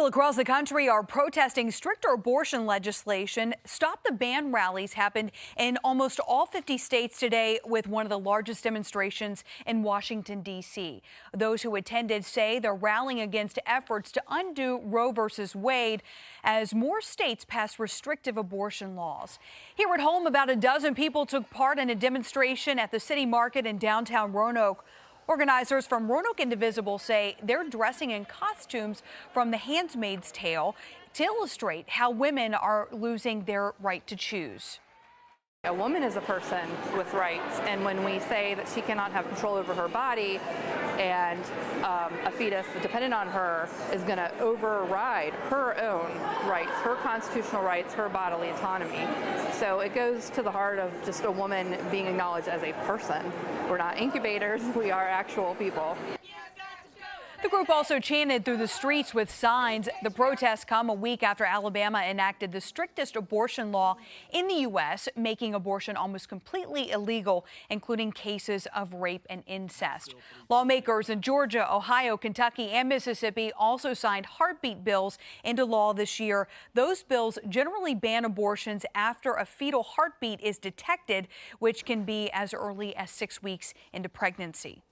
People across the country are protesting stricter abortion legislation. Stop the Ban rallies happened in almost all 50 states today, with one of the largest demonstrations in Washington, D.C. Those who attended say they're rallying against efforts to undo Roe versus Wade as more states pass restrictive abortion laws. Here at home, about a dozen people took part in a demonstration at the city market in downtown Roanoke. Organizers from Roanoke Indivisible say they're dressing in costumes from The Handmaid's Tale to illustrate how women are losing their right to choose. A woman is a person with rights, and when we say that she cannot have control over her body and a fetus dependent on her is going to override her own rights, her constitutional rights, her bodily autonomy. So it goes to the heart of just a woman being acknowledged as a person. We're not incubators, we are actual people. The group also chanted through the streets with signs. The protests come a week after Alabama enacted the strictest abortion law in the U.S., making abortion almost completely illegal, including cases of rape and incest. Lawmakers in Georgia, Ohio, Kentucky, and Mississippi also signed heartbeat bills into law this year. Those bills generally ban abortions after a fetal heartbeat is detected, which can be as early as 6 weeks into pregnancy.